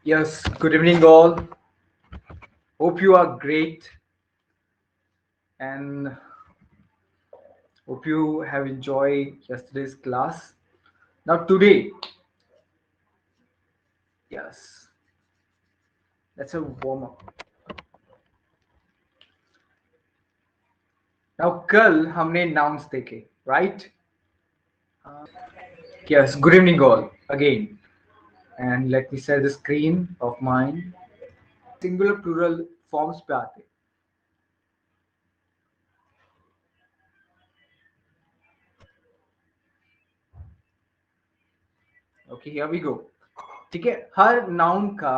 Yes, good evening, all. Hope you are great and hope you have enjoyed yesterday's class. Now, today, yes, that's a warm up. Now, कल हमने nouns देखे, right? Yes, good evening, all again. And let me share the screen of mine. Singular plural forms पे आते. Okay, here we go. ठीक है, हर noun का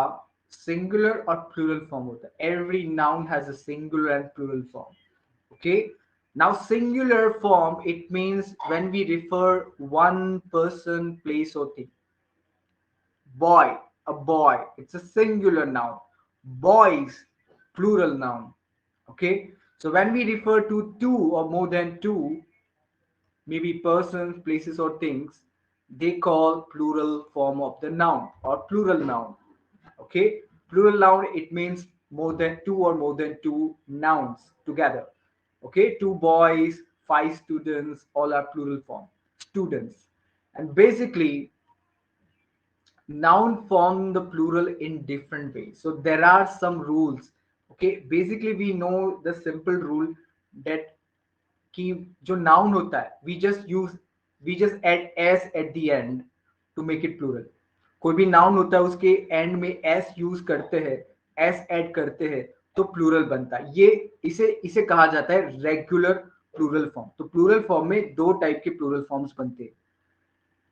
singular और प्लूरल फॉर्म होता है. Every noun has a singular and plural form. Okay, now singular form, it means when we refer one person, place, or thing. Boy, a boy, it's a singular noun. Boys, plural noun. Okay, so when we refer to two or more than two, maybe persons, places, or things, they call plural form of the noun or plural noun. Okay, plural noun, it means more than two or more than two nouns together. Okay, two boys, five students, all are plural form students. And basically, noun form the plural in different ways, so there are some rules. Okay, basically we know the simple rule that कि जो noun होता है we just add s at the end to make it plural. कोई भी noun होता है उसके end में s यूज करते हैं, s add करते हैं, तो प्लूरल बनता है. ये इसे इसे कहा जाता है रेगुलर प्लूरल फॉर्म. तो प्लूरल फॉर्म में दो टाइप के प्लूरल फॉर्म्स बनते हैं.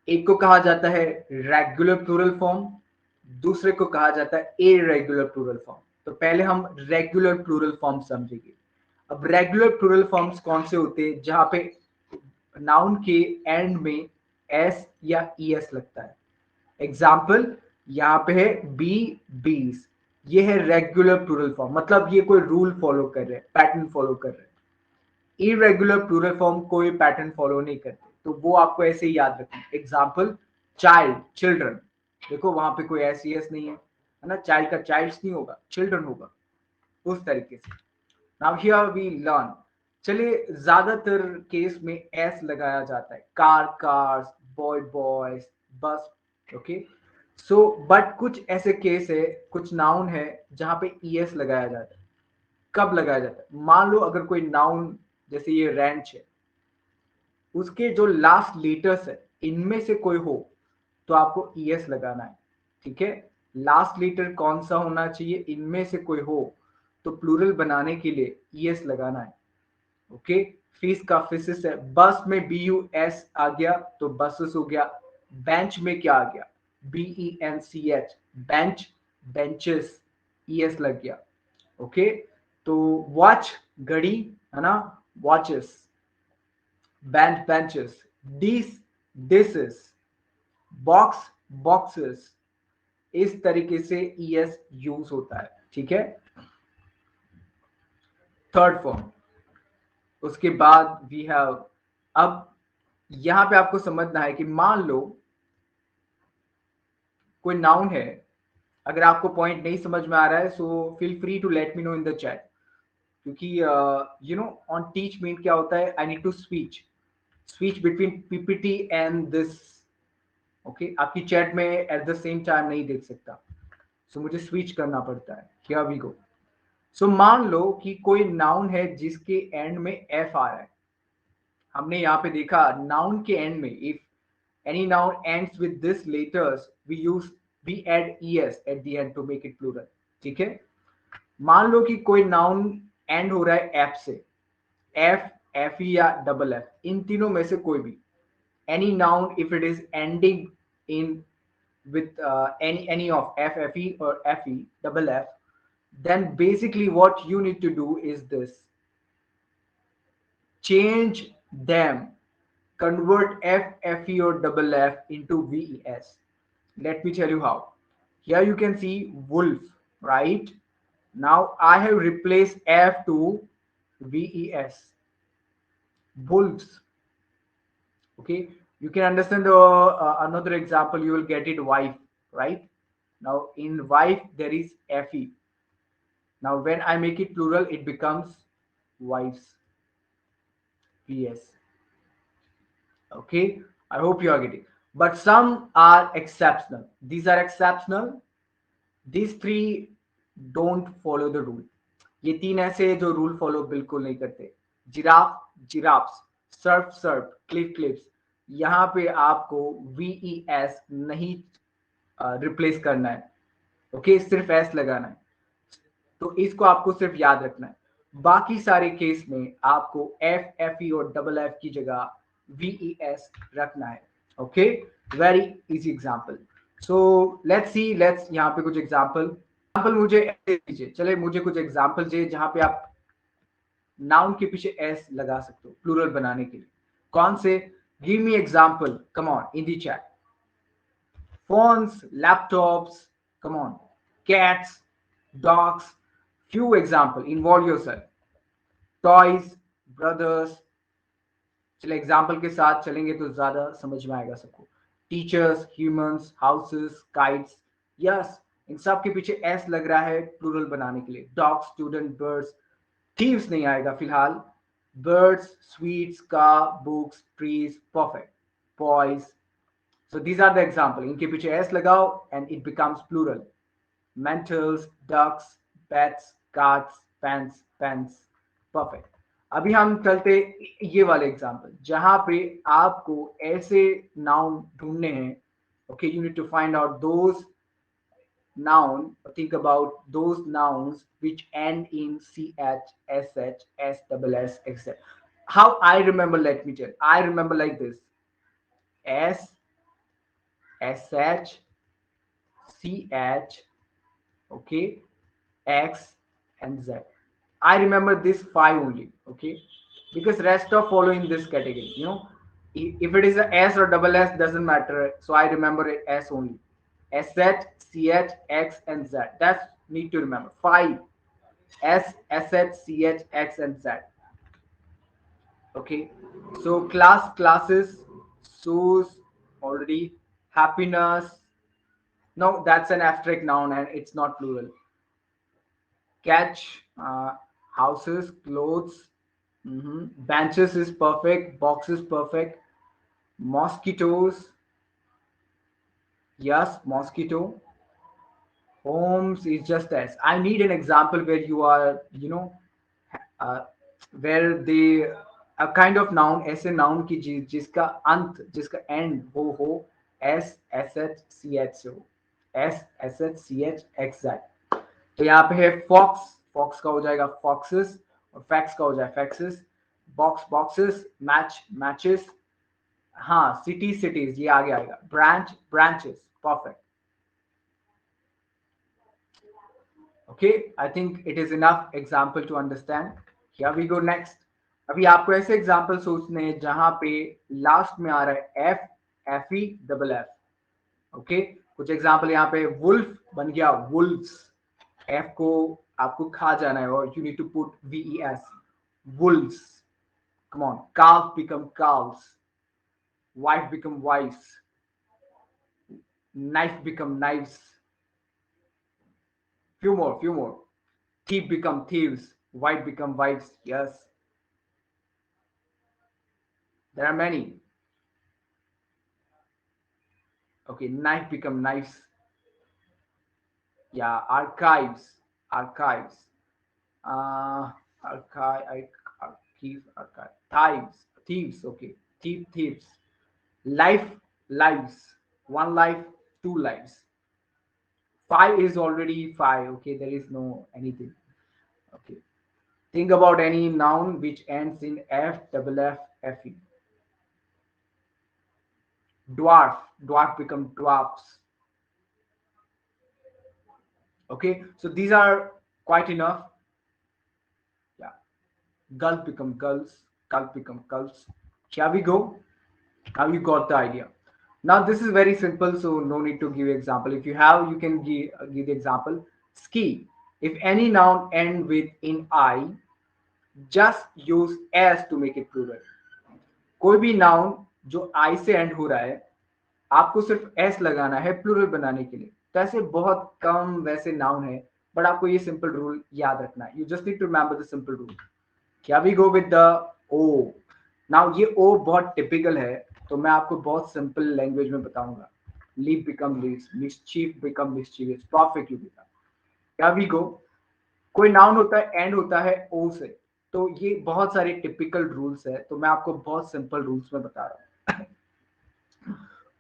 एक को कहा जाता है रेगुलर प्लूरल फॉर्म, दूसरे को कहा जाता है इरेगुलर प्लूरल फॉर्म. तो पहले हम रेगुलर प्लूरल फॉर्म समझेंगे. अब रेगुलर प्लूरल फॉर्म्स कौन से होते हैं? जहां पे नाउन के एंड में एस या ई एस लगता है. एग्जाम्पल यहाँ पे है बी बीज. ये है रेगुलर प्लूरल फॉर्म, मतलब ये कोई रूल फॉलो कर रहे हैं, पैटर्न फॉलो कर रहे हैं. इरेगुलर प्लूरल फॉर्म कोई पैटर्न फॉलो नहीं करते, तो वो आपको ऐसे ही याद रखना. Example child, children. देखो वहां पे कोई एस ई एस नहीं है ना. चाइल्ड का चाइल्ड्स नहीं होगा, चिल्ड्रन होगा. उस तरीके से. Now here we learn. चलिए, ज्यादातर केस में एस लगाया जाता है. Car cars, boy boys, bus. Okay, so but कुछ ऐसे केस है, कुछ नाउन है जहां पे ई एस लगाया जाता है. कब लगाया जाता है? मान लो अगर कोई नाउन जैसे ये रेंच है, उसके जो लास्ट लेटर्स है इनमें से कोई हो तो आपको ई एस लगाना है. ठीक है, लास्ट लेटर कौन सा होना चाहिए? इनमें से कोई हो तो प्लूरल बनाने के लिए ई एस लगाना है. ओके, फीस का फिसिस है. बस में बी यू एस आ गया तो बसेस हो गया. बेंच में क्या आ गया? B E N C H, bench, benches, E S लग गया. ओके, तो वॉच, घड़ी, है ना, watches. Bench, benches. Dish, dishes. Box, boxes. इस तरीके से ई एस यूज होता है. ठीक है, थर्ड फॉर्म. उसके बाद वी हैव, अब यहां पे आपको समझना है कि मान लो कोई नाउन है. अगर आपको पॉइंट नहीं समझ में आ रहा है so feel free to let me know in the chat. क्योंकि you know on teach mean क्या होता है? I need to switch between PPT and this. Okay, आपकी चैट में एट द सेम टाइम नहीं देख सकता, सो मुझे स्विच करना पड़ता है. हियर वी गो. सो मान लो कि कोई नाउन है जिसके एंड में एफ आ रहा है. हमने यहाँ पे देखा नाउन के एंड में if any noun ends with this letters we add es at the end to make it plural. ठीक है, मान लो कि कोई नाउन एंड हो रहा है एफ से. एफ, एफ ई या डबल एफ, इन तीनों में से कोई भी. Any noun if it is ending in with any of f, fe or fe, double f, then basically what you need to do is this: change them, convert F, FE or double F into VES. Let me tell you how. Here you can see wolf, right? Now I have replaced F to VES. Wolves. Okay. You can understand the another example. You will get it wife, right? Now in wife there is fe. Now when I make it plural, it becomes wives, vs. Okay, I hope you are getting. But some are exceptional. These are exceptional. These three don't follow the rule. ये तीन ऐसे जो rule follow बिल्कुल नहीं करते. Giraffe, giraffes, Surf Surf, Cliff clips, यहाँ पे आपको ves नहीं रिप्लेस करना है. ओके, सिर्फ एस लगाना है. तो इसको आपको सिर्फ याद रखना है. बाकी सारे केस में आपको एफ, एफ ई और डबल एफ की जगह ves रखना है. Okay, very easy example. So let's see, let's यहाँ पे कुछ एग्जांपल मुझे ऐसे दीजिए. चले मुझे कुछ एग्जांपल दीजिए जहां पे आप नाउन के पीछे एस लगा सकते हो प्लूरल बनाने के लिए. कौन से? Give me example, come on, in the chat. Phones, laptops, come on. Cats, dogs, few example, involve yourself. Toys, brothers. चले एग्जाम्पल के साथ चलेंगे तो ज्यादा समझ में आएगा सबको. Teachers, humans, houses, kites. Yes, इन सब के पीछे एस लग रहा है प्लूरल बनाने के लिए. Dog, student, birds. थीव्स नहीं आएगा फिलहाल. Birds, sweets, car, books, trees. Perfect. Boys. So these are the example. इनके पीछे s लगाओ and it becomes plural. Mentals, ducks, pets, cats, pants, pens. Perfect. अभी हम चलते ये वाले एग्जाम्पल जहां पे आपको ऐसे नाउन ढूंढने हैं. Okay, you need to find out those noun, think about those nouns which end in ch, sh, s, double s, etc. How I remember, let me tell. I remember like this: s, sh, ch, okay, x and z. I remember this 5 only, okay, because rest of follow in this category, you know. If it is a s or double s doesn't matter, so I remember it s only. sh, ch, x and z, that's need to remember 5. s, sh, ch, x and z. Okay, so class, classes, shoes, already. Happiness, no, that's an abstract noun and it's not plural. Catch, houses, clothes. Benches is perfect. Boxes, perfect. Mosquitoes, yes, mosquito. Homes is just as. I need an example where you are, you know, uh, where they a kind of noun, ऐसे noun की जिसका अंत, जिसका end हो s, sh, ch हो. s, sh, ch, exact. तो यहाँ पे है फॉक्स, फॉक्स का हो जाएगा फॉक्सेस और फैक्स का हो जाएगा faxes. Box, boxes. Match, matches. हाँ, सिटी, सिटीज, ये आगे आएगा. Branch, branches. Perfect. Okay, I think it is enough example to understand. Here we go next. अभी आपको ऐसे एग्जांपल सोचने हैं जहां पे लास्ट में आ रहा है F, F E, double F. Okay, कुछ एग्जांपल यहाँ पे. वुल्फ बन गया वुल्फ्स. एफ को आपको खा जाना है और you need to put ves. wolves. Come on. Calf become calves. Wife become wives. Knife become knives. Few more, few more. Thief become thieves. Wife become wives. Yes, there are many. Okay, knife become knives. Yeah, archives, archives. Archive, archive, archive. Thieves, thieves. Okay, thief, thieves. Life, lives. One life, two lives. 5 is already 5. Okay, there is no anything. Okay, think about any noun which ends in f, double f, fe. Dwarf, dwarf become dwarfs. Okay, so these are quite enough. Yeah, gulf become gulls, gulf become cults. Shall we go? Now you got the idea. Now this is very simple, so no need to give example. If you have, you can give the example. Ski. If any noun end with in I, just use s to make it plural. कोई भी noun जो I से and हो रहा है, आपको सिर्फ s लगाना है प्लूरल बनाने के लिए. तो ऐसे बहुत कम वैसे नाउन है, बट आपको ये सिंपल रूल याद रखना है. You just need to remember the simple rule. क्या we go with the O. Now ये ओ बहुत टिपिकल है, तो मैं आपको बहुत सिंपल लैंग्वेज में बताऊंगा. Leave become leaves, mischief become mischievous, perfectly become. क्या वी गो. कोई नाउन होता है एंड होता है ओ से, तो ये बहुत सारे टिपिकल रूल्स है, तो मैं आपको बहुत सिंपल रूल्स में बता रहा हूँ.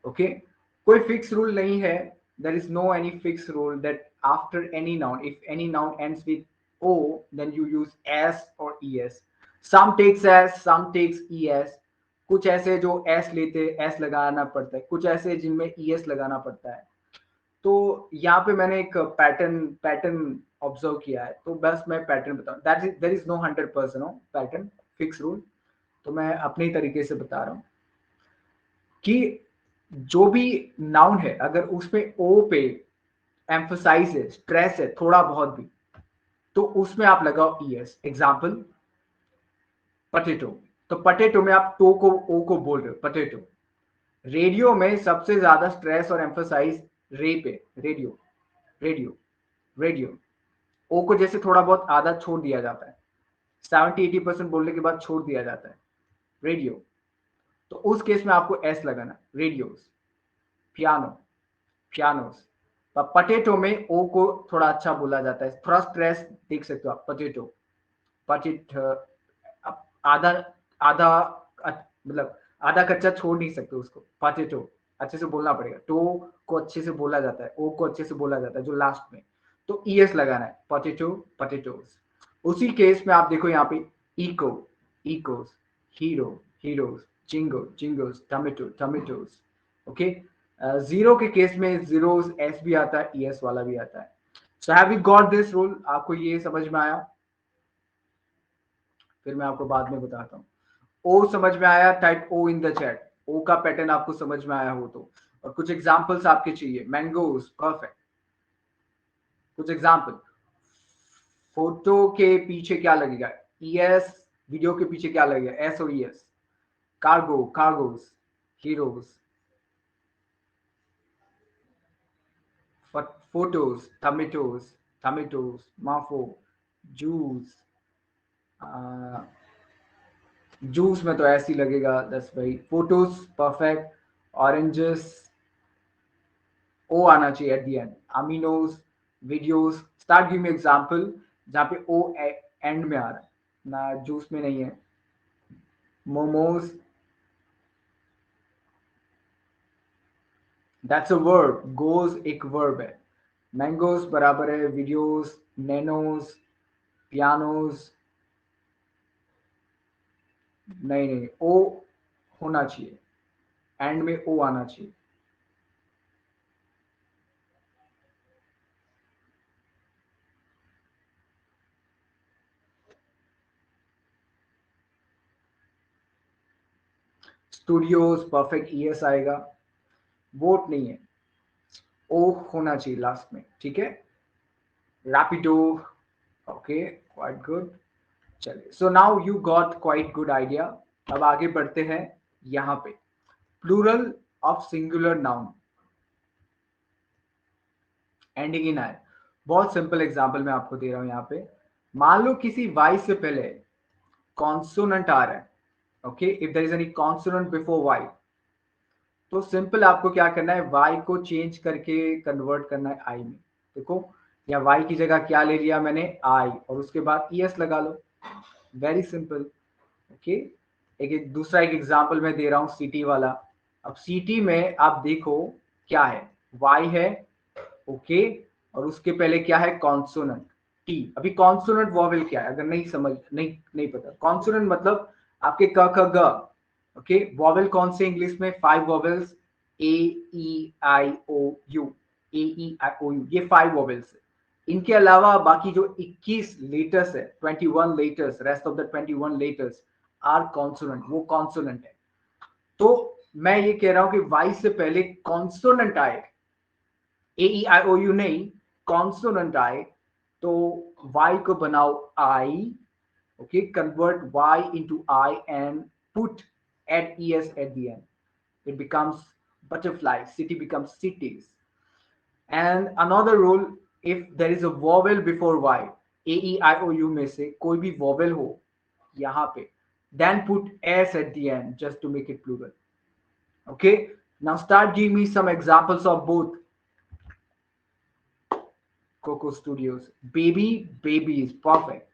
ओके. कोई फिक्स रूल नहीं है. There is no any fix rule that after any noun, if any noun ends with O, then you use S और ES. Some takes S, some takes ES. कुछ ऐसे जो एस लेते S लगाना पड़ता है, कुछ ऐसे जिनमें ईएस लगाना पड़ता है. तो यहाँ पे मैंने एक पैटर्न पैटर्न ऑब्जर्व किया है, तो बस मैं पैटर्न बताऊँ. That is, there is no 100% pattern fix rule, तो मैं अपने तरीके से बता रहा हूँ कि जो भी नाउन है अगर उसमें ओ पे एम्फोसाइज है, स्ट्रेस है थोड़ा बहुत भी, तो उसमें आप लगाओ ईएस. Example potato. तो पटेटो में आप टो को ओ को बोल रहे हो, पटेटो. रेडियो में सबसे ज्यादा स्ट्रेस और एम्फोसाइज रे पे. Radio, radio, radio. ओ को जैसे थोड़ा बहुत आधा छोड़ दिया जाता है, 70-80% बोलने के बाद छोड़ दिया जाता है, रेडियो. तो उस केस में आपको एस लगाना, रेडियोस. पियानो, पियानोस. पटेटो में ओ को थोड़ा अच्छा बोला जाता है, थोड़ा स्ट्रेस देख सकते हो आप. पटेटो, पटेट, आधा आधा मतलब आधा कच्चा छोड़ नहीं सकते उसको. पटेटो अच्छे से बोलना पड़ेगा. टो को अच्छे से बोला जाता है, ओ को अच्छे से बोला जाता है जो लास्ट में. तो ईएस लगाना है, पटेटो, पटेटोस. उसी केस में आप देखो यहाँ पे echo, echoes, hero, heroes, jingo, jingoes, tomato, tomatoes. Okay. Zero के केस में जीरोस, एस भी आता है, ईएस वाला भी आता है. So have you got this rule. आपको ये समझ में आया? फिर मैं आपको बाद में बताता हूँ. ओ समझ में आया? Type O in the chat. O का पैटर्न आपको समझ में आया हो तो. और कुछ एग्जांपल्स आपके चाहिए. Mangoes, perfect. कुछ एग्जांपल. फोटो के पीछे क्या लगेगा? ईएस. वीडियो के पीछे क्या लगेगा? एस और ES. Cargo, cargoes, heroes. Photos, tomatoes, tomatoes, माफो, जूस. जूस में तो ऐसे ही लगेगा 10 भाई. Photos, perfect. ऑरेंजेस, ओ आना चाहिए at the end. Aminos, videos. Start give me example जहाँ पे ओ एंड में आ रहा है ना, जूस में नहीं है. Momos, that's a verb. Goes एक वर्ब है. मैंगोज बराबर है वीडियोस, नैनोज, पियानोज. नहीं नहीं, ओ होना चाहिए, एंड में ओ आना चाहिए. स्टूडियोज, परफेक्ट, ईएस आएगा. वोट नहीं है, ओ होना चाहिए लास्ट में. ठीक है. रैपिडो. Okay, quite good. चलिए, so now you got quite good idea. अब आगे बढ़ते हैं. यहाँ पे plural of singular noun ending in I. बहुत सिंपल एग्जांपल मैं आपको दे रहा हूं यहाँ पे. मान लो किसी वाई से पहले कॉन्सोनेंट आ रहा है. Okay, if there is any consonant before Y, तो सिंपल आपको क्या करना है, वाई को चेंज करके कन्वर्ट करना है आई में. देखो, या वाई की जगह क्या ले लिया मैंने, आई, और उसके बाद ईएस लगा लो. Very simple. ओके. एक दूसरा एक एग्जांपल मैं दे रहा हूँ, सिटी वाला. अब सिटी में आप देखो क्या है, वाई है. ओके. और उसके पहले क्या है, कॉन्सोनेंट, टी. अभी कॉन्सोनेंट वॉवेल क्या है, अगर नहीं समझ, नहीं पता. कॉन्सोनेंट मतलब आपके क ख ग. ओके. वॉवेल कौन से इंग्लिश में? 5 vowels. A, E, I, O, U. A, E, I, O, U, ये 5 वॉवेल्स है. इनके अलावा बाकी जो 21 लेटर्स है, 21 letters, rest of the 21 letters are consonant, वो कॉन्सोनेंट है. तो मैं ये कह रहा हूं कि वाई से पहले कॉन्सोनेंट आए, ए, ई, आई, ओ, यू नहीं, कॉन्सोनेंट आए, तो वाई को बनाओ I. Okay. Convert Y into I and put add es at the end. It becomes butterfly. City becomes cities. And another rule, if there is a vowel before Y, A E I O U में से कोई भी vowel हो यहाँ पे, then put s at the end just to make it plural. Okay, now start giving me some examples of both. Coco Studios, baby, babies, perfect,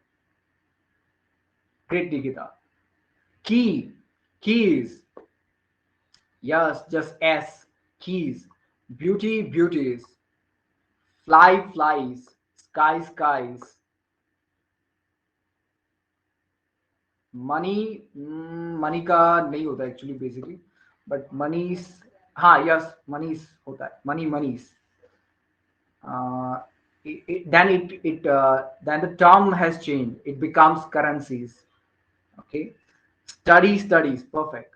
great, Nikita. Key, keys, yes, just s, keys. Beauty, beauties. Fly, flies. Sky, skies. Money, money का नहीं होता actually basically, but मनीस, हाँ yes मनीस होता है, money मनीस. Then the term has changed, it becomes currencies. Okay, study, studies, perfect.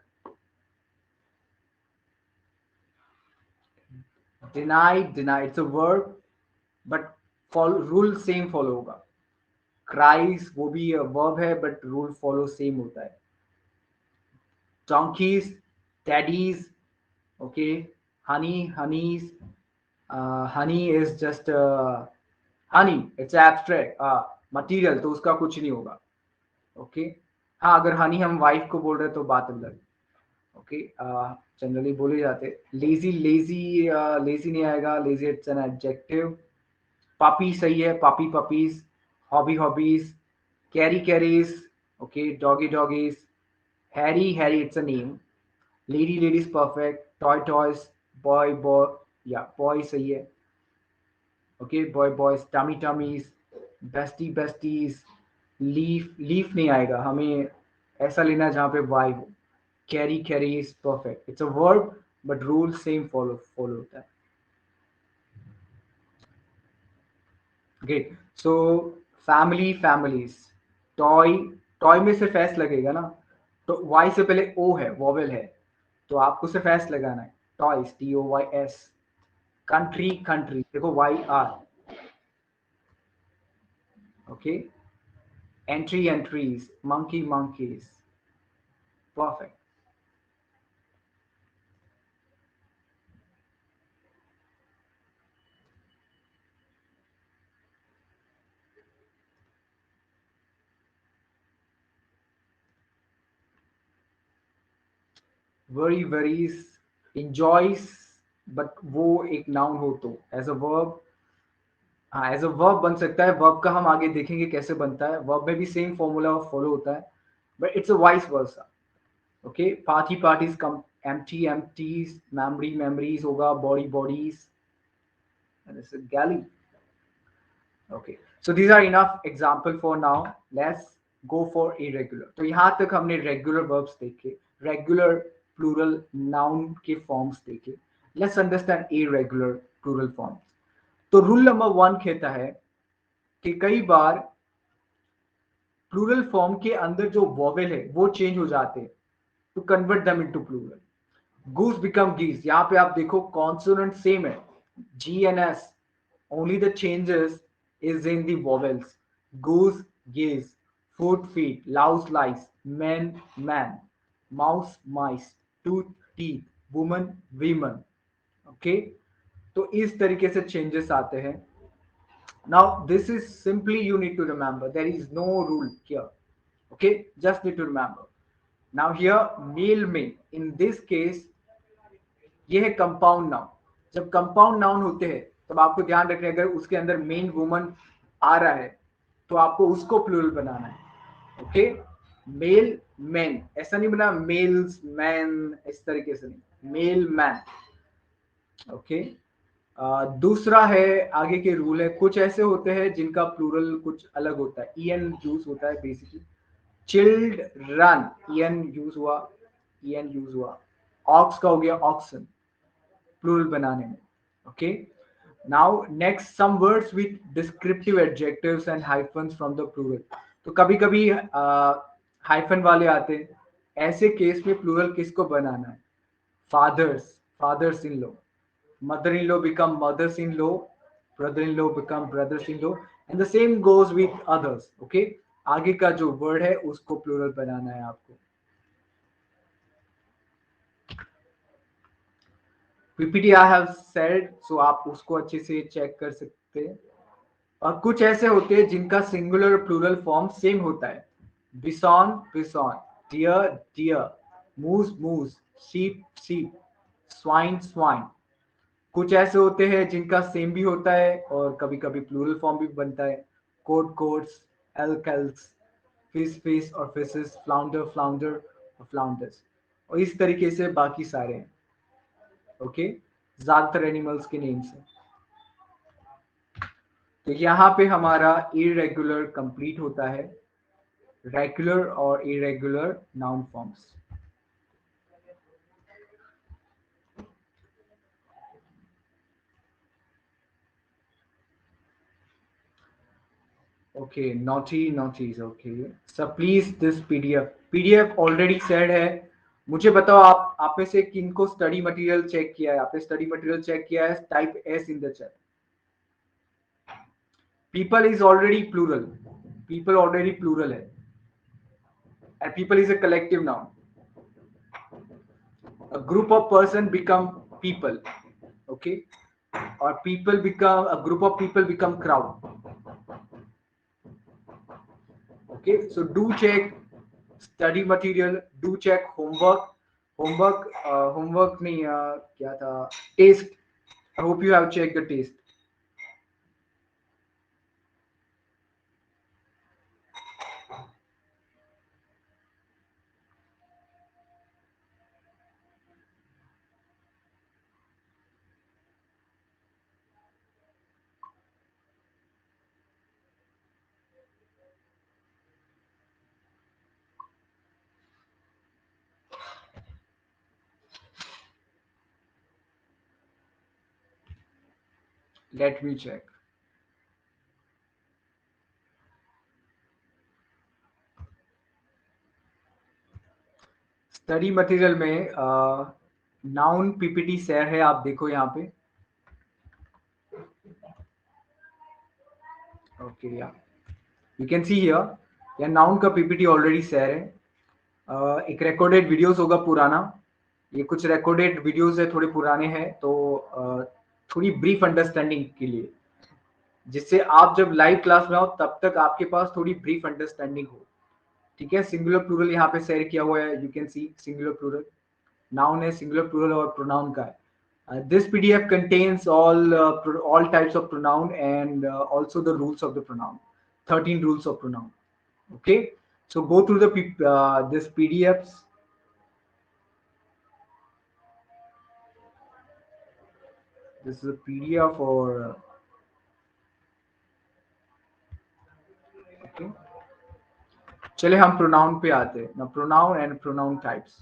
Deny, deny, it's a verb, but follow rule same follow होगा. Cries वो भी verb है, but rule follow same होता है. Donkeys, daddies, okay. Honey, honeys. Honey is just honey, it's abstract material, तो उसका कुछ नहीं होगा. ओके, हाँ अगर हनी हम वाइफ को बोल रहे तो बात अलग. ओके, जनरली बोले जाते. लेजी, लेजी, लेजी नहीं आएगा, लेजी इट्स एन एडजेक्टिव. पापी सही है, puppy, puppies. Hobby, hobbies. Carry, carries. Okay, doggy, doggies. Harry, Harry it's a name. Lady, ladies, perfect. Toy, toys. Boy, boy, या बॉय सही है. Okay, boy, boys. Tummy, tummies. Bestie, besties. Leaf, leaf नहीं आएगा, हमें ऐसा लेना है जहाँ पे वाई हो. Carry, carry is perfect, it's a verb, but rule same follow follow होता है. Great. So family, families. Toy, toy में सिर्फ एस लगेगा ना, तो वाई से पहले ओ है, वॉवेल है, तो आपको सिर्फ एस लगाना है. Toys, T O Y S. Country, country, देखो Y R. Okay, entry, entries. Monkey, monkeys. Perfect. Worry, worries. Enjoys, but वो एक नाउन हो तो एज अ वर्ब, हाँ एज अ वर्ब बन सकता है. वर्ब का हम आगे देखेंगे कैसे बनता है. वर्ब में भी सेम फॉर्मूला फॉलो होता है, but it's a vice versa. Okay, party, parties. Come, empty, empties. Memory, memories होगा. Body, bodies. गैली. Okay, so these are enough example for now. Let's go for irregular. तो यहाँ तक हमने रेगुलर वर्ब्स देखे, regular plural noun के forms देखे. Let's understand irregular plural forms. तो रूल नंबर 1 कहता है कि कई बार प्लूरल फॉर्म के अंदर जो वॉवेल है वो चेंज हो जाते हैं to convert them into plural. Goose become geese. यहाँ पे आप देखो कॉन्सोनेंट सेम है, G and S, only the changes is in the vowels. Goose, geese. Food, feet. Louse, lice. Man, man. Mouse, mice. Tooth, teeth. Woman, women. Okay, तो इस तरीके से changes आते हैं. Now, this is simply you need to remember. There is no rule here. Okay, just need to remember. Now here, male में, in this case, ये है compound noun. जब कंपाउंड नाउन होते हैं तब आपको ध्यान रखना है, अगर उसके अंदर मेन वुमन आ रहा है तो आपको उसको प्लूरल बनाना है. ओके, मेल, मैन, ऐसा नहीं बना मेल्स, मैन, इस तरीके से नहीं, मेल, मैन. ओके, दूसरा है, आगे के रूल है, कुछ ऐसे होते हैं जिनका प्लूरल कुछ अलग होता है. ईएन यूज होता है बेसिकली. चिल्ड्रन, ईएन यूज हुआ, ईएन यूज हुआ. ऑक्स का हो गया ऑक्सन प्लूरल बनाने में. Okay, now next, some words with descriptive adjectives and hyphens from the plural. तो कभी कभी हाइफन वाले आते हैं, ऐसे केस में प्लूरल किसको बनाना है? Fathers, fathers in law. Mother-in-law become mothers-in-law, brother-in-law become brothers-in-law, and the same goes with others. Okay, आगे का जो वर्ड है उसको प्लूरल बनाना है आपको. पीपीटी आई हैव सेड, सो आप उसको अच्छे से चेक कर सकते हैं। और कुछ ऐसे होते हैं जिनका सिंगुलर प्लूरल फॉर्म सेम होता है। बिसॉन बिसॉन, डियर डियर, मूस मूस, शीप शीप, स्वाइन स्वाइन। कुछ ऐसे होते हैं जिनका सेम भी होता है और कभी कभी प्लूरल फॉर्म भी बनता है। Coat coats, elk elks, fish fish और फिशेस, फ्लाउंडर फ्लाउंडर और फ्लाउंडर्स। और इस तरीके से बाकी सारे हैं। ओके, ज्यादातर एनिमल्स के नेम्स हैं। तो यहाँ पे हमारा इरेगुलर कंप्लीट होता है। रेगुलर और irregular noun forms. Okay, naughty, naughties. Okay. So please this PDF already said है। मुझे बताओ आप में से किनको स्टडी मटेरियल चेक किया है? आपने स्टडी मटेरियल चेक किया है? Type S in the chat. People is already plural, people already plural है, and people is a collective noun. A group of person become people. Okay, or people become a group of people become crowd. Okay, so do check study material, do check homework. Homework नहीं, क्या था, test. I hope you have check the test. Let me check. Study material में noun PPT share है, आप देखो यहाँ पे। Okay, या यू कैन सी हियर, या नाउन का पीपीटी ऑलरेडी शेयर है। एक रिकॉर्डेड वीडियोस होगा पुराना। ये कुछ रिकॉर्डेड वीडियोस है, थोड़े पुराने हैं, तो थोड़ी ब्रीफ अंडरस्टैंडिंग के लिए, जिससे आप जब लाइव क्लास में आओ तब तक आपके पास थोड़ी ब्रीफ अंडरस्टैंडिंग हो। ठीक है, सिंगुलर प्लूरल यहाँ पे शेयर किया हुआ है, you can see singular plural. Noun है, सिंगुलर प्लूरल और प्रोनाउन का है। This PDF contains all types of pronoun and also the rules of the pronoun, 13 rules of pronoun. Okay, so go through this PDFs. This is a PDF for okay. चले हम pronoun पे आते हैं ना, pronoun and pronoun types.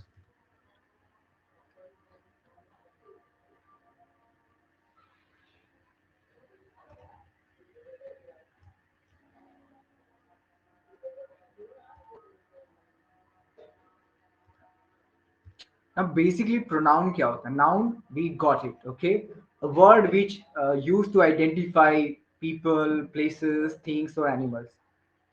Now, basically, pronoun क्या होता है? Noun, we got it. Okay, a word which used to identify people, places, things or animals.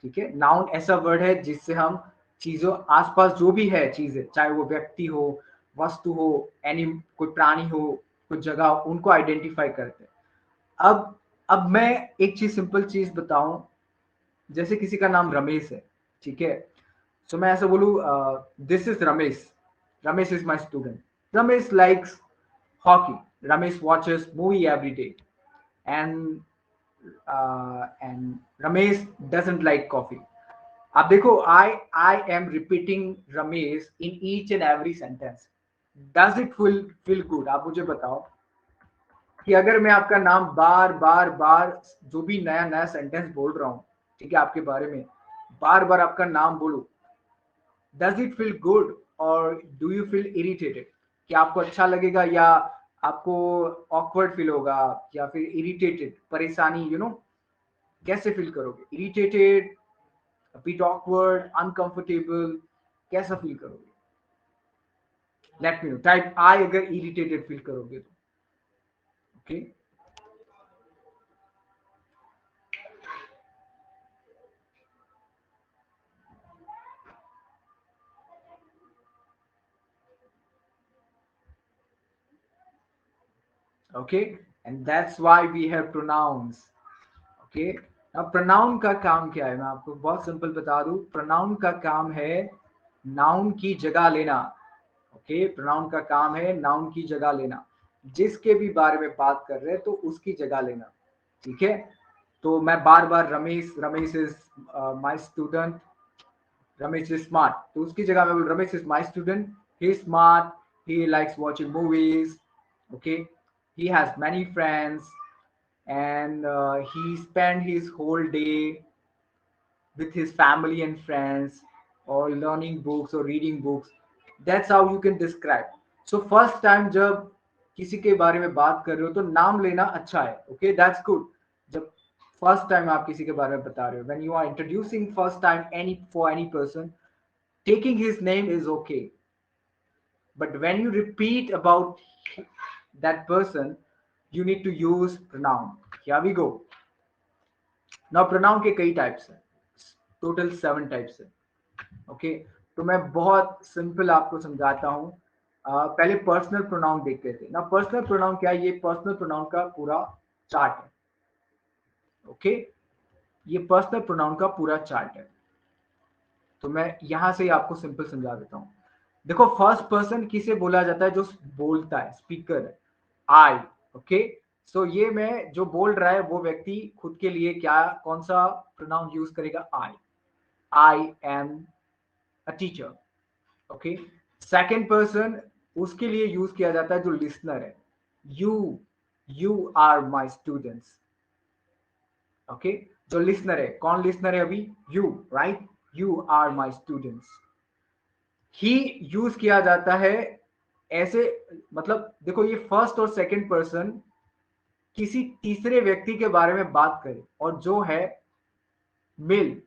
ठीक है, नाउन ऐसा वर्ड है जिससे हम चीजों आसपास जो भी है चीजें, चाहे वो व्यक्ति हो, वस्तु हो, कोई प्राणी हो, कोई जगह हो, उनको आइडेंटिफाई करते हैं। अब मैं एक चीज, सिंपल चीज बताऊं। जैसे किसी का नाम रमेश है, ठीक है, सो मैं ऐसा बोलूं, this is Ramesh, Ramesh is my student, Ramesh likes hockey, Ramesh watches movie every day, and Ramesh doesn't like coffee. आप देखो, I am repeating Ramesh in each and every sentence. Does it feel good? आप मुझे बताओ कि अगर मैं आपका नाम बार बार बार, जो भी नया नया सेंटेंस बोल रहा हूँ, ठीक है, आपके बारे में बार बार आपका नाम बोलूं, डज इट फील गुड और डू यू फील इरिटेटेड? क्या आपको अच्छा लगेगा या आपको ऑकवर्ड फील होगा या फिर इरिटेटेड, परेशानी, कैसे फील करोगे? इरिटेटेड, बिट ऑकवर्ड, अनकंफर्टेबल, कैसा फील करोगे? लेट मी नो, टाइप आई अगर इरिटेटेड फील करोगे तो। Okay, Okay, and that's why we have pronouns. Okay, अब प्रोनाउन का काम क्या है, मैं आपको बहुत सिंपल बता दूं, प्रोनाउन का काम है नाउन की जगह लेना। ओके, प्रोनाउन का काम है नाउन की जगह लेना, जिसके भी बारे में बात कर रहे हैं तो उसकी जगह लेना। ठीक है, तो मैं बार बार Ramesh, Ramesh is my student, Ramesh is smart, तो उसकी जगह मैं बोल Ramesh is my student, he is smart, he likes watching movies, okay, he has many friends, and he spent his whole day with his family and friends, or learning books or reading books. That's how you can describe. So first time जब किसी के बारे में बात कर रहे हो तो नाम लेना अच्छा है, okay, that's good. जब फर्स्ट टाइम आप किसी के बारे में बता रहे हो, when you are introducing first time any for any person, taking his name is okay, but when you repeat about that person, you need to use pronoun. Here we go. Now pronoun के कई types हैं, total 7 types है। Okay, तो मैं बहुत simple आपको समझाता हूँ। पहले पर्सनल प्रोनाउन देखते थे ना। पर्सनल प्रोनाउन क्या है, ये पर्सनल प्रोनाउन का पूरा चार्ट है। ओके, ये पर्सनल प्रोनाउन का पूरा चार्ट है, तो मैं यहां से ही आपको सिंपल समझा देता हूँ। देखो, फर्स्ट पर्सन किसे बोला जाता है, जो बोलता है, स्पीकर है, आई। ओके, सो ये मैं जो बोल रहा है वो व्यक्ति खुद के लिए क्या, कौन सा प्रोनाउन यूज करेगा, I am a teacher. Okay, second person उसके लिए यूज किया जाता है जो लिसनर है, you you are my students. Okay, जो लिसनर है, कौन लिसनर है अभी, you, right, you are my students. He use किया जाता है ऐसे, मतलब देखो, ये फर्स्ट और सेकंड पर्सन किसी तीसरे व्यक्ति के बारे में बात करे, और जो है male.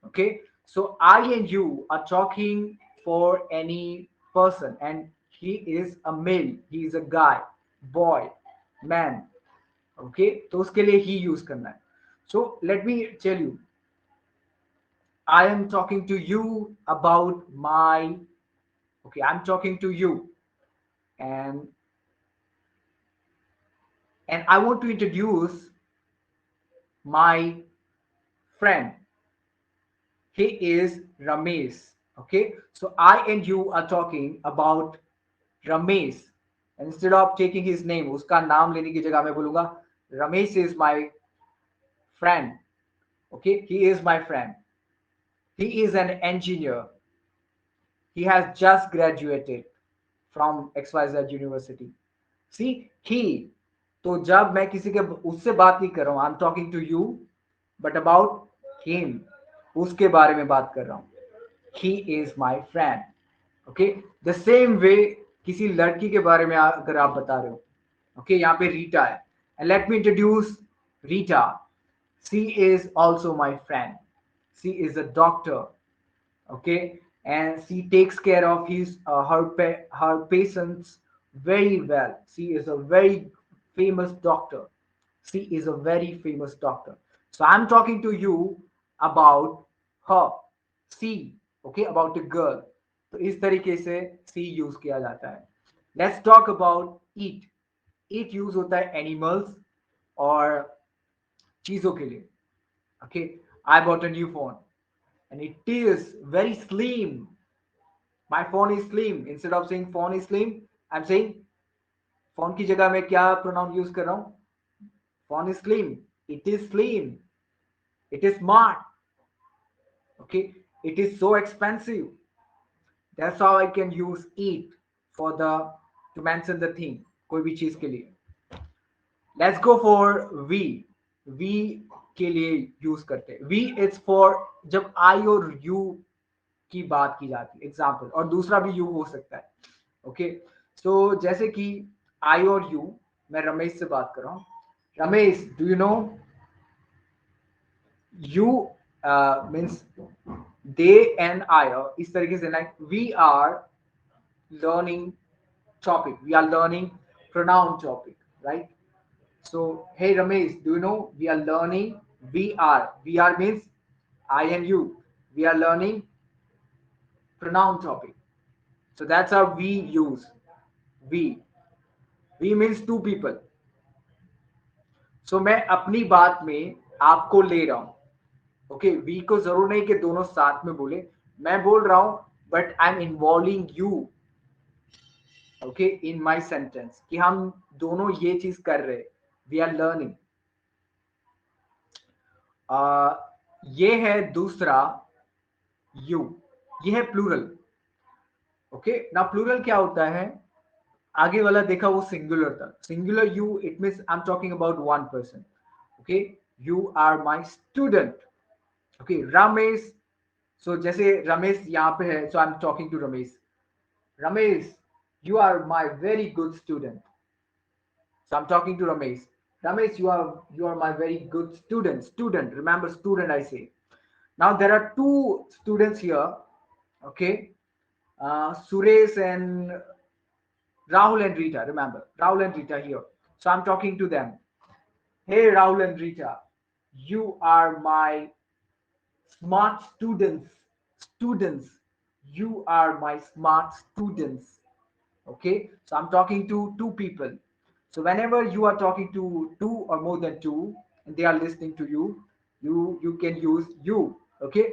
Okay, so I and you are talking for any person, and he is a male, he is a guy, boy, man. Okay, तो उसके लिए ही यूज करना है। So let me tell you, I am talking to you about my, okay, I'm talking to you, and I want to introduce my friend. He is Ramesh. Okay, so I and you are talking about Ramesh. Instead of taking his name, उसका नाम लेने की जगह मैं बोलूंगा Ramesh is my friend. Okay, he is my friend. He is an engineer. He has just graduated from XYZ University. See, he. तो जब मैं किसी के उससे बात नहीं कर रहा हूं, I am talking to you, but about him, उसके बारे में बात कर रहा हूं। He is my friend. Okay, the same way किसी लड़की के बारे में अगर आप बता रहे हो, ओके, यहाँ पे रीटा है, and let me introduce Rita. She is also my friend. She is a doctor, okay, and she takes care of her patients very well. She is a very famous doctor. She is a very famous doctor. So I'm talking to you about her, she, okay, about a girl. तो इस तरीके से सी use किया जाता है। Let's talk about eat. Eat use होता है animals और चीजों के लिए। Okay, I bought a new phone and it is very slim. My phone is slim. Instead of saying phone is slim, I'm saying phone की जगह मैं क्या pronoun use कर रहा हूँ, phone is slim, it is slim, it is smart, okay, it is so expensive. That's how I can use it for the to mention the thing, कोई भी चीज के लिए। Let's go for we. We के लिए use करते हैं। We is for जब I और you की बात की जाती है, एग्जाम्पल, और दूसरा भी यू हो सकता है। ओके, सो जैसे कि आई और यू, मैं रमेश से बात कर रहा हूँ, Ramesh, do you know, you means they and I, इस तरीके से, like we are learning topic, we are learning pronoun topic, right? So hey Ramesh, do you know we are learning, we are means I and you, we are learning pronoun topic. So that's how we use we. We means two people. सो मैं अपनी बात में आपको ले रहा हूं, okay we को जरूर नहीं कि दोनों साथ में बोले, मैं बोल रहा हूं but I am involving you, okay in my sentence, कि हम दोनों ये चीज कर रहे, वी आर लर्निंग। ये है दूसरा यू, ये है प्लूरल। ओके ना प्लूरल क्या होता है, आगे वाला देखा वो सिंगुलर था, singular you it means I am talking about one person, okay you are my student, okay Ramesh. So जैसे रमेश यहाँ पे है, so I am talking to Ramesh, Ramesh you are my very good student, so I'm talking to Ramesh, Ramesh you are my very good student, student, remember student I say. Now there are two students here, okay, Suresh and Rahul and Rita, remember Rahul and Rita here, so I'm talking to them, hey Rahul and Rita, you are my smart students, you are my smart students, okay, so I'm talking to two people. So whenever you are talking to two or more than two and they are listening to you, you can use you, okay.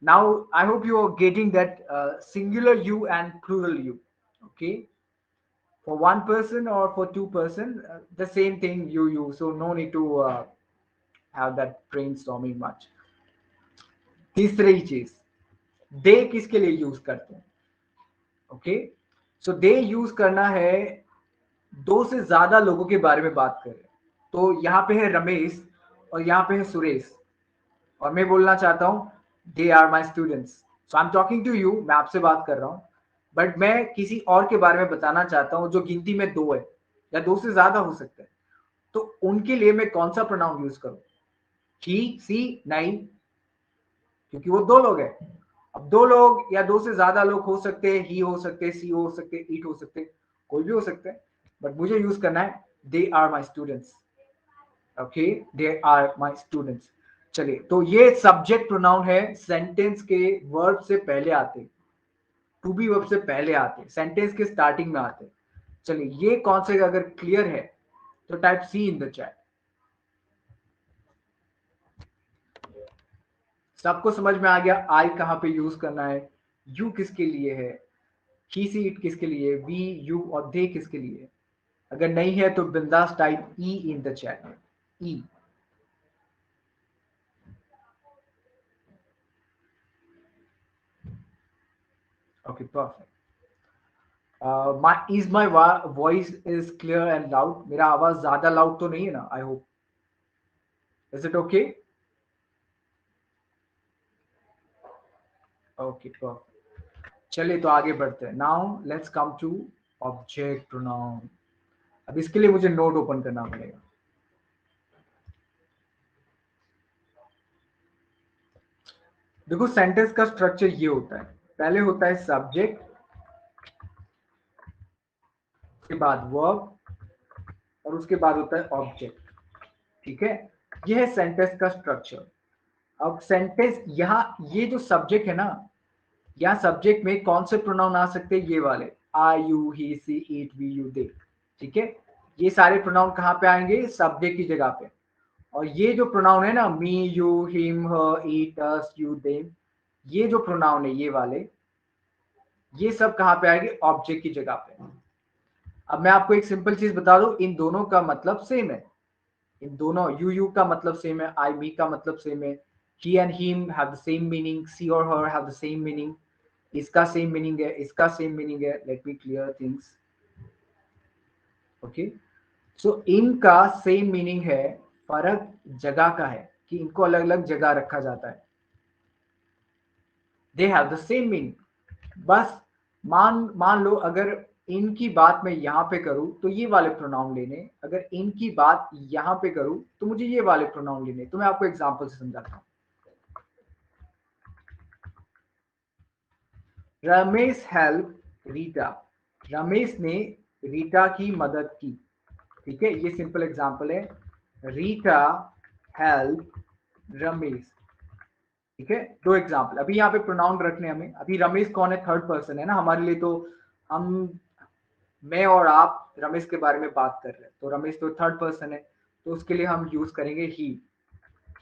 Now I hope you are getting that singular you and plural you, okay, for one person or for two-person, the same thing you use, so no need to have that brainstorming much. तीसरी चीज, दे किसके लिए use करते हैं, okay so दे use करना है दो से ज्यादा लोगों के बारे में बात करें, तो यहाँ पे है रमेश और यहाँ पे है सुरेश, और मैं बोलना चाहता हूँ they are my students, so I am talking to you, मैं आपसे बात कर रहा हूँ, बट मैं किसी और के बारे में बताना चाहता हूँ जो गिनती में दो है या दो से ज्यादा हो सकते हैं, तो उनके लिए मैं कौन सा प्रोनाउन यूज करूं, ही सी नहीं, क्योंकि वो दो लोग हैं। अब दो लोग या दो से ज्यादा लोग हो सकते हैं, ही हो सकते हैं, सी हो सकते हैं, इट हो सकते हैं, कोई भी हो सकते हैं, बट मुझे यूज करना है they are my students, okay they are my students. चलिए तो ये सब्जेक्ट प्रोनाउन है, सेंटेंस के वर्ब से पहले आते, टू बी वर्ब से पहले आते, सेंटेंस के स्टार्टिंग में आते। चलिए ये कॉन्सेप्ट अगर क्लियर है तो type C in the chat. सबको समझ में आ गया आई कहां पे यूज करना है, यू किसके लिए है, ही सी इट किसके लिए, वी यू और दे किसके लिए। अगर नहीं है तो बिंदास type E in the chat, E. Okay perfect. Is my voice is clear and loud, मेरा आवाज ज्यादा लाउड तो नहीं है ना, I hope, is it okay, okay perfect. चलिए तो आगे बढ़ते हैं, now let's come to object pronoun. अब इसके लिए मुझे नोट ओपन करना पड़ेगा। देखो सेंटेंस का स्ट्रक्चर ये होता है, पहले होता है सब्जेक्ट, उसके बाद वर्ब और उसके बाद होता है ऑब्जेक्ट, ठीक है, ये है सेंटेंस का स्ट्रक्चर। अब सेंटेंस यहाँ ये जो सब्जेक्ट है ना, यहाँ सब्जेक्ट में कौन से प्रोनाउन आ सकते हैं, ये वाले I you he she it we you they, ठीक है, ये सारे प्रोनाउन कहाँ पे आएंगे, सब्जेक्ट की जगह पे। और ये जो प्रोनाउन है ना, me you him her it us you them, ये जो प्रोनाउन है ये वाले, ये सब कहाँ पे आएंगे, ऑब्जेक्ट की जगह पे। अब मैं आपको एक सिंपल चीज बता दूं, इन दोनों का मतलब सेम है, इन दोनों यू का मतलब सेम है, आई मी का मतलब सेम है, he and him have the same meaning, she or her have the same meaning, इसका सेम मीनिंग है, इसका सेम मीनिंग है, let me clear things, okay so इनका सेम मीनिंग है, फर्क जगह का है कि इनको अलग अलग जगह रखा जाता है, they have the same meaning. बस मान लो अगर इनकी बात मैं यहाँ पे करूं तो ये वाले प्रोनाउन लेने, अगर इनकी बात यहाँ पे करूं तो मुझे ये वाले प्रोनाउन लेने। तो मैं आपको एग्जांपल से समझाता हूँ। रमेश हेल्प रीटा, रमेश ने रीटा की मदद की, ठीक है, ये सिंपल एग्जांपल है, रीटा हेल्प रमेश, ठीक है, दो एग्जांपल। अभी यहाँ पे प्रोनाउन रखने हमें, अभी रमेश कौन है, थर्ड पर्सन है ना हमारे लिए, तो हम मैं और आप रमेश के बारे में बात कर रहे हैं, तो रमेश तो थर्ड पर्सन है, तो उसके लिए हम यूज करेंगे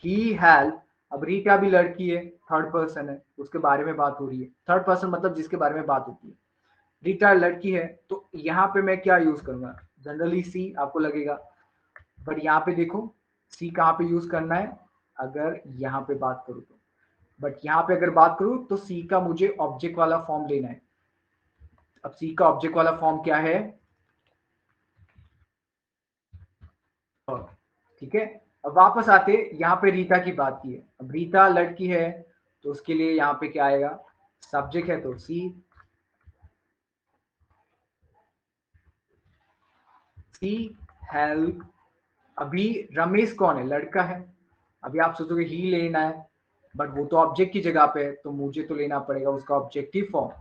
ही हेल्प। अब रीटा भी लड़की है, थर्ड पर्सन है, उसके बारे में बात हो रही है। थर्ड पर्सन मतलब जिसके बारे में बात होती है। रीटा लड़की है, तो यहाँ पे मैं क्या यूज करूंगा? जनरली सी आपको लगेगा, बट यहाँ पे देखो सी कहाँ पे यूज करना है, अगर यहाँ पे बात करूँ तो। बट यहाँ पे अगर बात करूँ तो सी का मुझे ऑब्जेक्ट वाला फॉर्म लेना है। अब सी का ऑब्जेक्ट वाला फॉर्म क्या है? ठीक है। अब वापस आते, यहाँ पे रीता की बात की है। अब रीता लड़की है, तो उसके लिए यहाँ पे क्या आएगा? सब्जेक्ट है तो सी हेल्प। अभी रमेश कौन है? लड़का है। अभी आप सोचोगे ही लेना है, बट वो तो ऑब्जेक्ट की जगह पे है, तो मुझे तो लेना पड़ेगा उसका ऑब्जेक्टिव फॉर्म।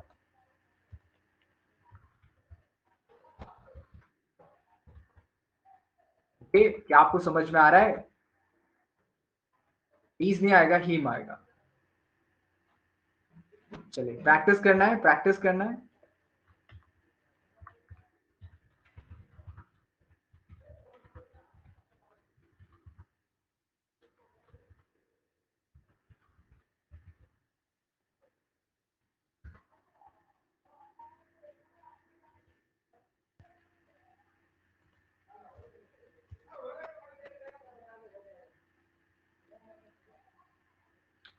ओके, क्या आपको समझ में आ रहा है? इज नहीं आएगा, ही आएगा। चलिए प्रैक्टिस करना है, प्रैक्टिस करना है।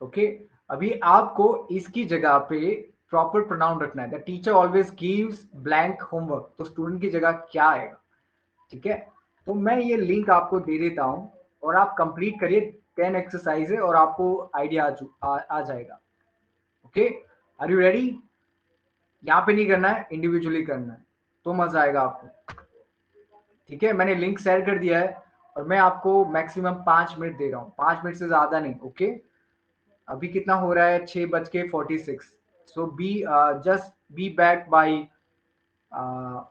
ओके, अभी आपको इसकी जगह पे प्रॉपर प्रोनाउन रखना है। The teacher always gives blank homework, तो स्टूडेंट की जगह क्या आएगा? ठीक है, तो मैं ये लिंक आपको दे देता हूं और आप कंप्लीट करिए। 10 एक्सरसाइज है और आपको आइडिया आ जाएगा। Okay, are you ready? यहाँ पे नहीं करना है, इंडिविजुअली करना है, तो मजा आएगा आपको। ठीक है, मैंने लिंक शेयर कर दिया है और मैं आपको मैक्सिमम 5 मिनट दे रहा हूँ, 5 मिनट से ज्यादा नहीं। ओके, अभी कितना हो रहा है? 6:46। So be just be back by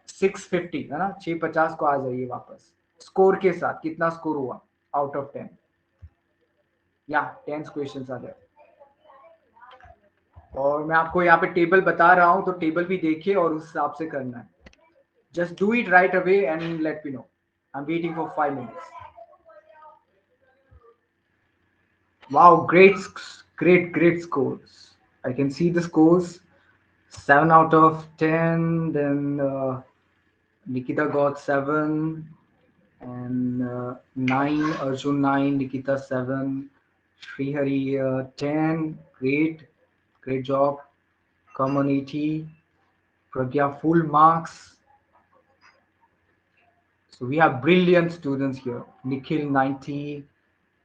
6:50, है ना? 6:50 को आ जाइए वापस, स्कोर के साथ। कितना स्कोर हुआ आउट ऑफ 10? या 10 क्वेश्चन आ गए। और मैं आपको यहाँ पे टेबल बता रहा हूँ, तो टेबल भी देखिए और उस हिसाब से करना है। Just do it right away and let me no. I am waiting for 5 minutes. Wow, great scores. I can see the scores. 7 out of 10. Then Nikita got 7, and 9. Arjun 9. Nikita 7. Srihari 10. Great job. Community. Pragya full marks. So we have brilliant students here. Nikhil 90.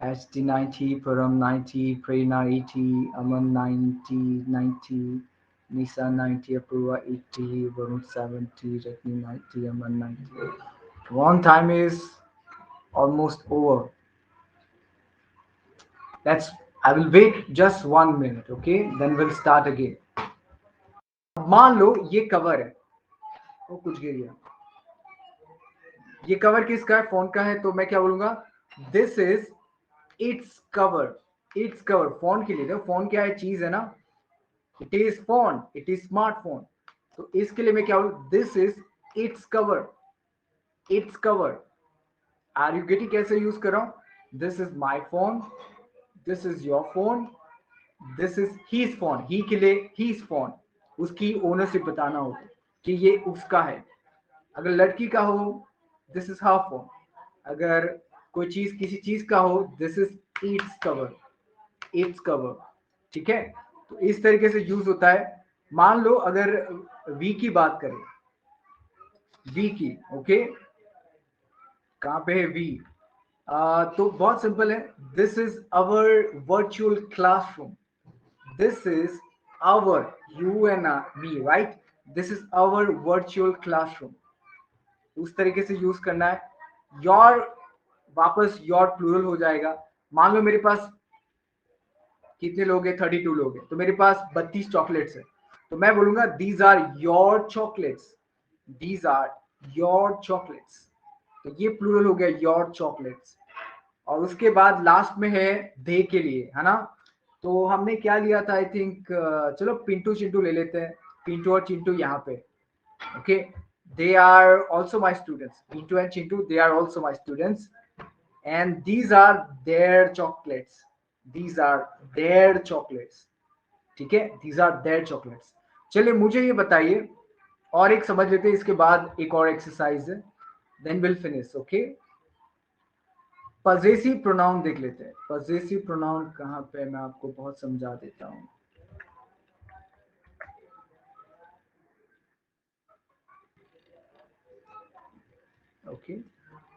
HD 90, Param 90, Prerna 80, Aman 90, Nisa 90, Apurva 80, Varun 70, Ratni 90, Aman 90. One time is almost over. Let's. I will wait just 1 minute, okay? Then we'll start again. मान लो ये cover है, वो कुछ गिर गया। ये cover किसका है? फोन का है, तो मैं क्या बोलूंगा? This is its cover. Its cover phone के लिए। फोन क्या है? चीज है ना। It is phone, it is smartphone. तो इसके लिए मैं क्या बोलूं? This is its cover. Its cover. Are you getting कैसे यूज कर रहा हूं? This is my phone, this is your phone, this is his phone. He के लिए हीज फोन, उसकी ओनरशिप बताना होगा कि ये उसका है। अगर लड़की का हो, दिस इज हर फोन। अगर कोई चीज किसी चीज का हो, this is its cover. Its cover. ठीक है, तो इस तरीके से यूज होता है। मान लो अगर वी की बात करें, वी की, ओके, कहां पे है वी? तो बहुत सिंपल है। This is our virtual classroom. This is our, you and me, right? This is our virtual classroom. उस तरीके से यूज करना है। योर, वापस योर प्लूरल हो जाएगा। मान लो मेरे पास कितने लोग हैं? 32 लोग हैं, तो मेरे पास 32 चॉकलेट्स है, तो मैं बोलूंगा these are your chocolates. These are your chocolates. तो ये प्लूरल हो गया, योर चॉकलेट्स। और उसके बाद लास्ट में है दे के लिए, है ना? तो हमने क्या लिया था? आई थिंक, चलो पिंटू चिंटू ले लेते हैं। पिंटू और चिंटू यहाँ पे, okay, they are also my students. Pintu and Chintu, they are also my students. and these are their chocolates. These are their chocolates. ठीक है, these are their chocolates. चलिए मुझे ये बताइए, और एक समझ लेते हैं, इसके बाद एक और एक्सरसाइज है, then will finish. Okay, possessive pronoun देख लेते हैं. पजेसिव प्रोनाउन कहाँ पे, मैं आपको बहुत समझा देता हूँ. ओके,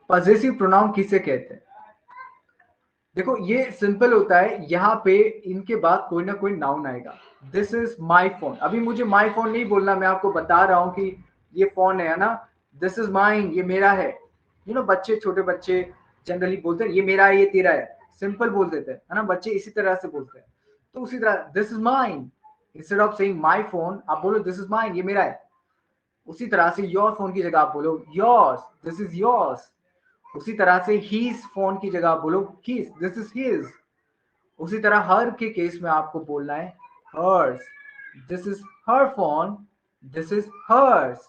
पजेसिव प्रोनाउन किसे कहते हैं? देखो ये सिंपल होता है, यहाँ पे इनके बाद कोई ना कोई नाउन आएगा. This is my phone. अभी मुझे माई फोन नहीं बोलना, मैं आपको बता रहा हूँ कि ये फोन है ना. दिस इज माइन, ये मेरा है. बच्चे, छोटे बच्चे जनरली बोलते हैं ये मेरा है, ये तेरा है. सिंपल बोल देते हैं, है ना. बच्चे इसी तरह से बोलते हैं. तो उसी तरह this is mine, instead of saying my phone आप बोलो दिस इज माइन, ये मेरा है. उसी तरह से योर फोन की जगह आप बोलो योर्स, दिस इज योर्स. उसी तरह से हीज फोन की जगह आप बोलो हीज, दिस इज हिज. उसी तरह हर के केस में आपको बोलना है hers, this is her phone, this is hers.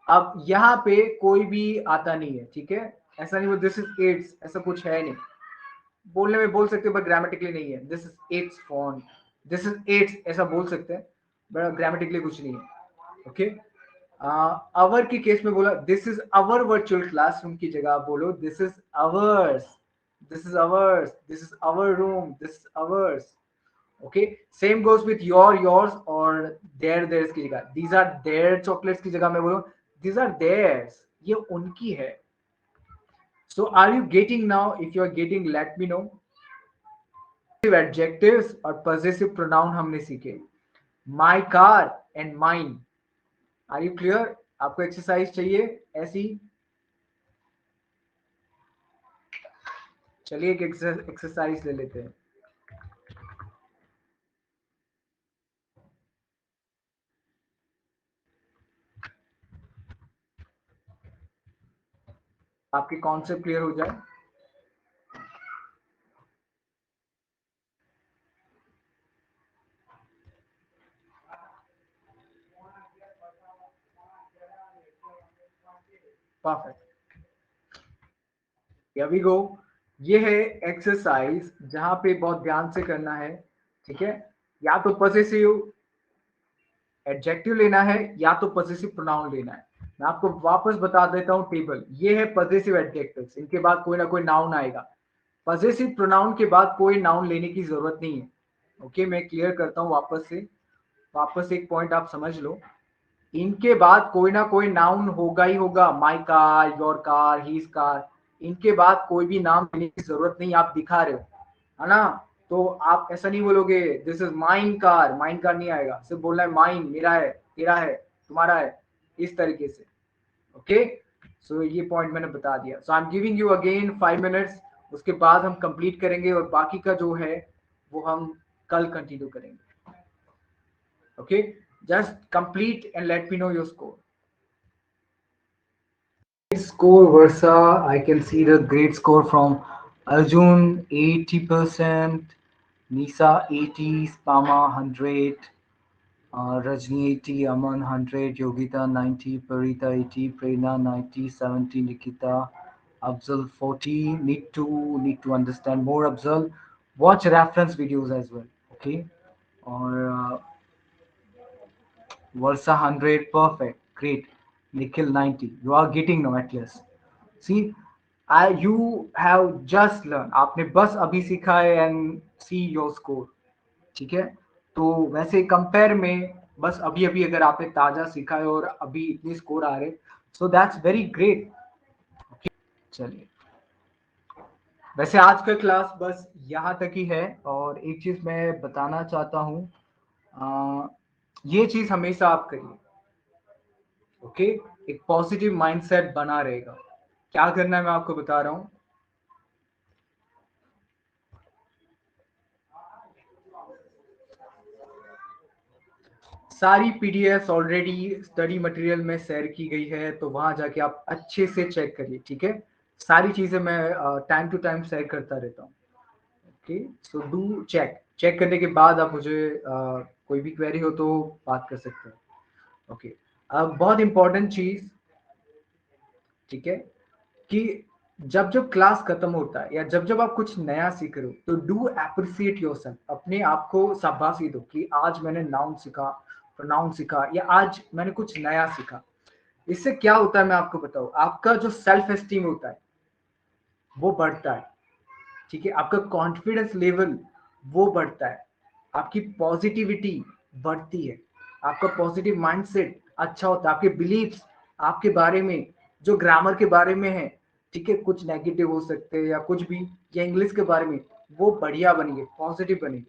अब यहाँ पे कोई भी आता नहीं है, ठीक है. ऐसा नहीं वो दिस इज इट्स, ऐसा कुछ है नहीं. बोलने में बोल सकते हैं बट ग्रामेटिकली नहीं है. This is it's phone, this is it's ऐसा बोल सकते हैं, बट ग्रामेटिकली कुछ नहीं है. ओके, अवर की केस में बोला this is our virtual classroom की जगह बोलो this is ours, this is ours, this is our room, this is ours. Okay, same goes with yours और देयर्स की जगह दीज आर देयर चॉकलेट्स की जगह मैं बोलूं दीज आर देयर्स, ये उनकी है. So are you getting now? If you are getting let me know. Adjectives और पॉजेसिव प्रोनाउन हमने सीखे, my car and mine. Are you clear? आपको एक्सरसाइज चाहिए ऐसी? चलिए एक एक्सरसाइज ले लेते हैं. आपके कॉन्सेप्ट क्लियर हो जाए. Perfect, here we go. ये है एक्सरसाइज जहां पे बहुत ध्यान से करना है, ठीक है. या तो पॉजेसिव एडजेक्टिव लेना है या तो पॉजेसिव प्रोनाउन लेना है. मैं आपको वापस बता देता हूं टेबल. ये है पॉजेसिव एडजेक्टिव्स, इनके बाद कोई ना कोई नाउन आएगा. पॉजेसिव प्रोनाउन के बाद कोई नाउन लेने की जरूरत नहीं है. ओके, मैं क्लियर करता हूं वापस से. वापस एक पॉइंट आप समझ लो, इनके बाद कोई ना कोई नाउन होगा ही होगा. My car, your car, his car. इनके बाद कोई भी नाम लेने की जरूरत नहीं. आप दिखा रहे हो, है ना. तो आप ऐसा नहीं बोलोगे this is mine car, mine car नहीं आएगा. सिर्फ बोलना है माइन, मेरा है, तेरा है, तुम्हारा है, इस तरीके से. ओके, सो ये पॉइंट मैंने बता दिया. So I am giving you again 5 minutes. उसके बाद हम कंप्लीट करेंगे और बाकी का जो है वो हम कल कंटिन्यू करेंगे. Okay, just complete and let me know your score. Score Versa, I can see the great score from Arjun 80%, Nisa 80, Spama 100, Rajni 80, Aman 100, Yogita 90, Parita 80, Prerna 90, 70, Nikita, Abzal 40. Need to understand more, Abzal. Watch reference videos as well. Okay, or Versa 100, perfect, great. Nikhil 90. You are getting now at least. See, you have just learned. आपने बस अभी सीखा है and see your score. ठीक है, तो वैसे compare में बस अभी अभी अगर आपने ताजा सीखा है और अभी इतने स्कोर आ रहे, सो दैट्स वेरी ग्रेट. चलिए, वैसे आज का क्लास बस यहाँ तक ही है. और एक चीज मैं बताना चाहता हूँ, ये चीज हमेशा आप करिए. ओके, एक पॉजिटिव माइंडसेट बना रहेगा. क्या करना है मैं आपको बता रहा हूँ. सारी पीडीएफ ऑलरेडी स्टडी मटेरियल में शेयर की गई है, तो वहां जाके आप अच्छे से चेक करिए. ठीक है, सारी चीजें मैं टाइम टू टाइम शेयर करता रहता हूँ. Okay, so do check. Check करने के बाद आप मुझे कोई भी क्वेरी हो तो बात कर सकते हैं. ओके, अब बहुत इंपॉर्टेंट चीज, ठीक है, कि जब जब क्लास खत्म होता है या जब जब आप कुछ नया सीख रहे हो तो डू अप्रिसिएट योरसेल्फ, अपने आप को शाबाशी दो कि आज मैंने नाउन सीखा, प्रोनाउन सीखा, या आज मैंने कुछ नया सीखा। इससे क्या होता है मैं आपको बताऊं, आपका जो सेल्फ एस्टीम होता है वो बढ़ता है। ठीक है, आपका कॉन्फिडेंस लेवल वो बढ़ता है, आपकी पॉजिटिविटी बढ़ती है, आपका पॉजिटिव माइंडसेट अच्छा होता है, आपके बिलीव्स आपके बारे में, जो ग्रामर के बारे में है, ठीक है, कुछ नेगेटिव हो सकते हैं या कुछ भी, या इंग्लिश के बारे में, वो बढ़िया बनेंगे, पॉजिटिव बनेंगे।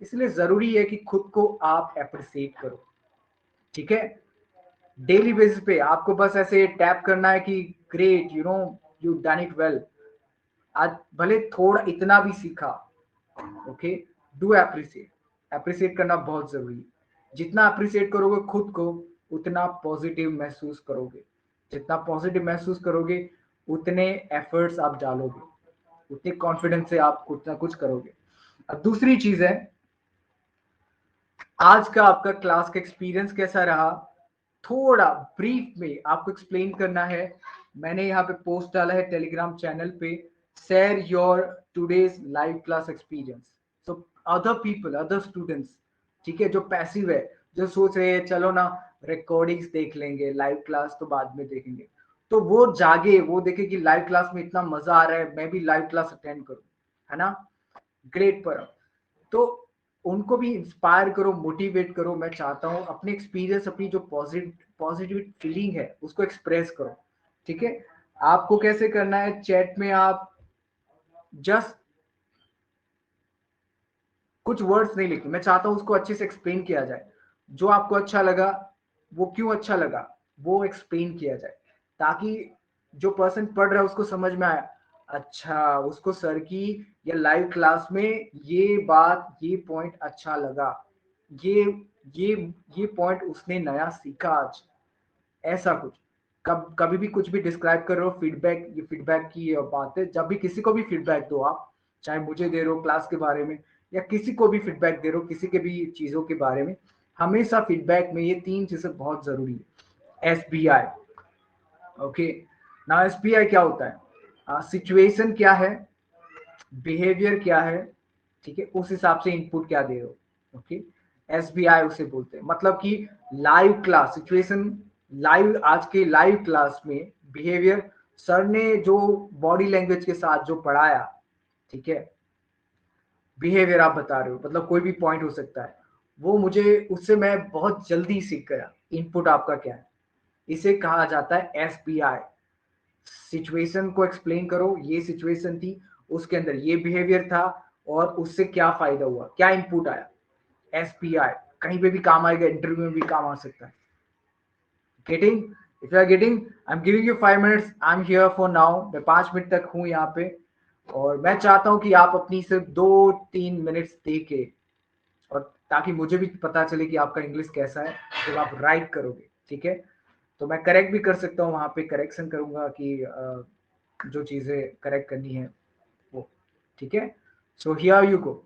इसलिए जरूरी है कि खुद को आप अप्रिसिएट करो। ठीक है, डेली बेसिस पे आपको बस ऐसे टैप करना है कि great, you done it well, आज भले थोड़ा इतना भी सीखा। ओके, डू अप्रिसिएट, अप्रिसिएट करना बहुत जरूरी है। जितना अप्रिसिएट करोगे खुद को, उतना पॉजिटिव महसूस करोगे, जितना पॉजिटिव महसूस करोगे उतने एफर्ट्स आप डालोगे, उतने कॉन्फिडेंस से आप कुछ ना कुछ करोगे। अब दूसरी चीज है, आज का आपका क्लास का एक्सपीरियंस कैसा रहा, थोड़ा ब्रीफ में आपको एक्सप्लेन करना है। मैंने यहाँ पे पोस्ट डाला है टेलीग्राम चैनल पे, share your today's live class experience, so other people, other students, ठीक है, जो पैसिव है, जो सोच रहे हैं चलो ना रिकॉर्डिंग्स देख लेंगे, लाइव क्लास तो बाद में देखेंगे, तो वो जागे, वो देखे कि लाइव क्लास में इतना मजा आ रहा है, मैं भी लाइव क्लास अटेंड करूं, है ना। ग्रेट पर, तो उनको भी इंस्पायर करो, मोटिवेट करो। मैं चाहता हूँ अपने एक्सपीरियंस, अपनी जो पॉजिटिव फीलिंग है उसको एक्सप्रेस करो। ठीक है, आपको कैसे करना है, चैट में आप जस्ट कुछ वर्ड्स नहीं लिखने, मैं चाहता हूँ उसको अच्छे से एक्सप्लेन किया जाए, जो आपको अच्छा लगा, वो क्यों अच्छा लगा, वो एक्सप्लेन किया जाए, ताकि जो पर्सन पढ़ रहा है उसको समझ में आए, अच्छा उसको सर की या लाइव क्लास में ये बात, ये पॉइंट अच्छा लगा, ये ये ये पॉइंट उसने नया सीखा आज, ऐसा कुछ। कभी भी कुछ भी डिस्क्राइब कर रहे हो, फीडबैक, ये फीडबैक की बात है, जब भी किसी को भी फीडबैक दो आप, चाहे मुझे दे रहे हो क्लास के बारे में, या किसी को भी फीडबैक दे रहे हो किसी के भी चीजों के बारे में, हमेशा फीडबैक में ये तीन चीजें बहुत जरूरी है। SBI, ओके, ना SBI क्या होता है, सिचुएशन क्या है, बिहेवियर क्या है, ठीक है, उस हिसाब से इनपुट क्या दे रहे हो। ओके, SBI उसे बोलते हैं, मतलब कि लाइव क्लास सिचुएशन, लाइव आज के लाइव क्लास में बिहेवियर, सर ने जो बॉडी लैंग्वेज के साथ जो पढ़ाया, ठीक है, बिहेवियर आप बता रहे हो, मतलब कोई भी पॉइंट हो सकता है, वो मुझे उससे मैं बहुत जल्दी सीख गया, इनपुट आपका क्या है, इसे कहा जाता है SBI। सिचुएशन को एक्सप्लेन करो, ये सिचुएशन थी, उसके अंदर ये बिहेवियर था, और उससे क्या फायदा हुआ, क्या इनपुट आया। SPI कहीं पे भी काम आएगा, इंटरव्यू में भी काम आ सकता है। Getting, if you are getting, I am giving you 5 minutes, I am here for now, मैं 5 मिनट तक हूँ यहाँ पे, और मैं चाहता हूँ कि आप अपनी सिर्फ 2-3 मिनट्स दे के, और ताकि मुझे भी पता चले कि आपका इंग्लिश कैसा है जब आप राइट करोगे। ठीक है, तो मैं करेक्ट भी कर सकता हूँ, वहां पे करेक्शन करूंगा कि जो चीजें करेक्ट करनी है वो। ठीक है, सो हियर यू गो।